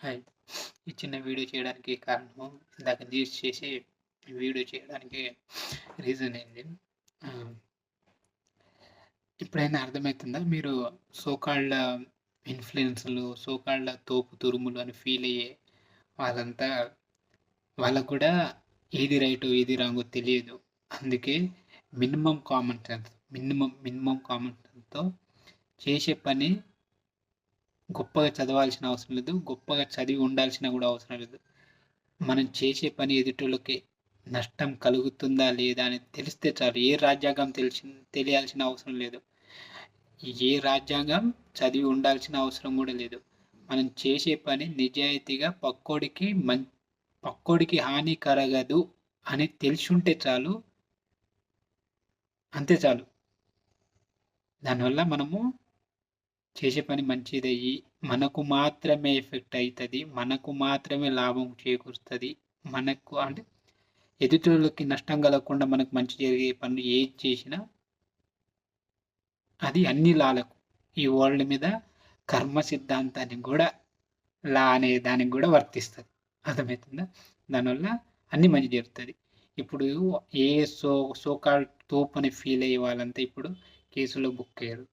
Hi. ఈ చిన్న video చేయడానికి కారణము ఇందాక న్యూస్ చేసి వీడియో చేయడానికి రీజన్ ఏంది? ఆహ్, ఇప్పుడైనా అర్థమైతుందా? మీరు సో కాల్డ్ ఇన్‌ఫ్లుయెన్సర్‌లు, సో కాల్డ్ తోపు తురుములు అని ఫీల్ అయ్యే వాళ్ళంతా వాళ్ళకి కూడా ఏది రైటో, ఏది రాంగో తెలియదు. అందుకే మినిమమ్ కామన్ సెన్స్‌తో చేసే పని గొప్పగా చదవాల్సిన అవసరం లేదు. గొప్పగా చదివి ఉండాల్సిన కూడా అవసరం లేదు. మనం చేసే పని ఎదుటోళ్ళకి నష్టం కలుగుతుందా లేదా అని తెలిస్తే చాలు. ఏ రాజ్యాంగం తెలియాల్సిన అవసరం లేదు. ఏ రాజ్యాంగం చదివి ఉండాల్సిన అవసరం కూడా లేదు. మనం చేసే పని నిజాయితీగా పక్కోడికి హాని కలగదు అని తెలిసుంటే చాలు. అంతే చాలు. దానివల్ల మనము చేసే పని మంచిదయ్యి, మనకు మాత్రమే ఎఫెక్ట్ అయితది. మనకు మాత్రమే లాభం చేకూరుస్తది. మనకు అంటే ఎదుటోళ్ళకి నష్టం కలగకుండా మనకు మంచి జరిగే పనులు ఏది చేసినా అది అన్ని లాలకు ఈ వరల్డ్ మీద కర్మ సిద్ధాంతానికి కూడా లా అనే దానికి కూడా వర్తిస్తది. అర్థమవుతుందా? దానివల్ల అన్ని మంచి జరుగుతది. ఇప్పుడు ఏ సో కాల్డ్ తోపు అని ఫీల్ అయ్యే వాళ్ళంతా ఇప్పుడు కేసులో బుక్ అయ్యారు.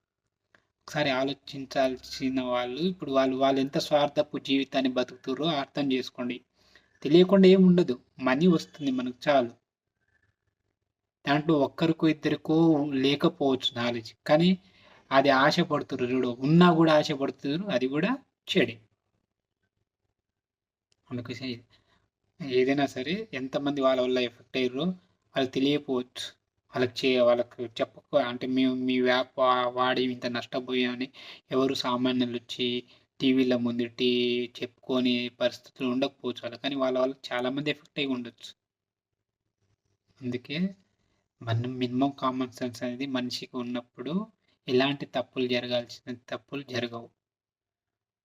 ఒకసారి ఆలోచించాల్సిన వాళ్ళు ఇప్పుడు వాళ్ళు ఎంత స్వార్థపు జీవితాన్ని బతుకుతుర్రో అర్థం చేసుకోండి. తెలియకుండా ఏముండదు. మనీ వస్తుంది మనకు చాలు. దాంట్లో ఒక్కరికో ఇద్దరికో లేకపోవచ్చు నాలెడ్జ్. కానీ అది ఆశపడుతుర్రు చూడు. ఉన్నా కూడా ఆశపడుతుర్రు. అది కూడా చెడే. అందుకోసం ఏదైనా సరే ఎంతమంది వాళ్ళ వల్ల ఎఫెక్ట్ అయ్యారో వాళ్ళకి తెలియకపోవచ్చు. వాళ్ళకి చెప్పక అంటే మేము మీ యాప్ వాడి ఇంత నష్టపోయామని ఎవరు సామాన్యులొచ్చి టీవీల ముందుటి చెప్పుకోని పరిస్థితులు ఉండకపోవచ్చు వాళ్ళకి. కానీ వాళ్ళ వల్ల చాలామంది ఎఫెక్ట్ అయ్యి ఉండొచ్చు. అందుకే మనం మినిమమ్ కామన్ సెన్స్ అనేది మనిషికి ఉన్నప్పుడు ఎలాంటి తప్పులు జరగవు.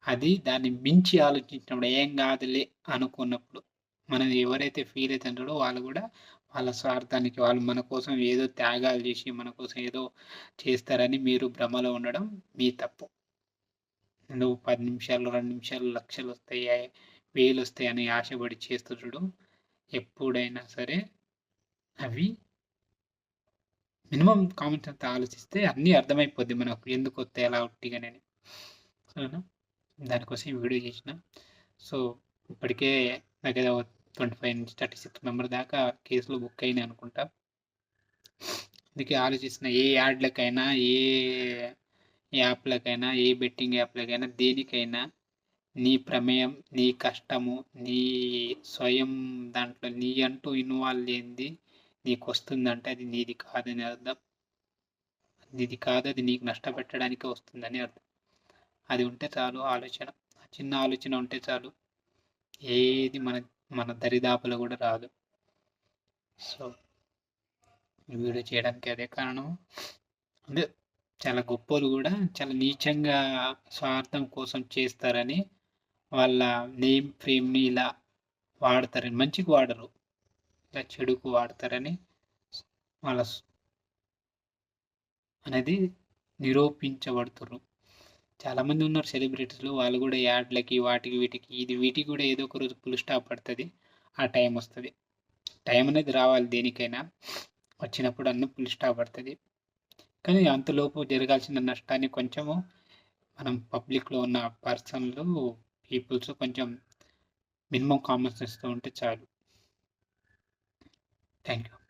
అది దాన్ని మించి ఆలోచించినప్పుడు ఏం కాదులే అనుకున్నప్పుడు మనం ఎవరైతే ఫీల్ అవుతుంటారో వాళ్ళు కూడా వాళ్ళ స్వార్థానికి వాళ్ళు మన కోసం ఏదో త్యాగాలు చేసి మన కోసం ఏదో చేస్తారని మీరు భ్రమలో ఉండడం మీ తప్పు. నువ్వు 10 నిమిషాలు, 2 నిమిషాలు లక్షలు వస్తాయి, వేలు వస్తాయి అని ఆశపడి చేస్తూ చూడు. ఎప్పుడైనా సరే అవి మినిమం కామన్ సెన్స్ ఆలోచిస్తే అన్నీ అర్థమైపోద్ది మనకు ఎందుకు వస్తాయి అలా ఉట్టిగానే. సరేనా? దానికోసం ఈ వీడియో చేసిన. సో ఇప్పటికే దగ్గర 25-36 మెంబర్ దాకా కేసులు బుక్ అయినాయి అనుకుంటా. అందుకే ఆలోచిస్తున్న ఏ యాడ్లకైనా ఏ యాప్లకైనా ఏ బెట్టింగ్ యాప్లకైనా దేనికైనా నీ ప్రమేయం, నీ కష్టము, నీ స్వయం దాంట్లో నీ అంటూ ఇన్వాల్వ్ లేనిది నీకు వస్తుందంటే అది నీది కాదని అర్థం. నీది కాదు, అది నీకు నష్టపెట్టడానికి వస్తుందని అర్థం. అది ఉంటే చాలు ఆలోచన. చిన్న ఆలోచన ఉంటే చాలు. ఏది మన మన దరిదాపులో కూడా రాదు. సో ఈ వీడియో చేయడానికి అదే కారణం. అంటే చాలా గొప్పోళ్ళు కూడా చాలా నీచంగా స్వార్థం కోసం చేస్తారని వాళ్ళ నేమ్ ఫేమ్‌ని ఇలా వాడతారని మంచికి వాడరు. ఇలా చెడుకు వాడతారని వాళ్ళ అనేది నిరూపించబడుతుర్రు. చాలామంది ఉన్నారు సెలబ్రిటీస్‌లు. వాళ్ళు కూడా యాడ్లకి వాటికి వీటికి కూడా ఏదో ఒక రోజు ఫుల్ స్టాప్ పడతది. ఆ టైం వస్తది. టైం అనేది రావాలి దేనికైనా. వచ్చినప్పుడు అన్నీ ఫుల్ స్టాప్ పడతది. కానీ అంతలోపు జరగాల్సిన నష్టాన్ని కొంచెము మనం పబ్లిక్‌లో ఉన్న పీపుల్స్ కొంచెం మినిమమ్ కామన్ సెన్స్‌తో ఉంటే చాలు. Thank you.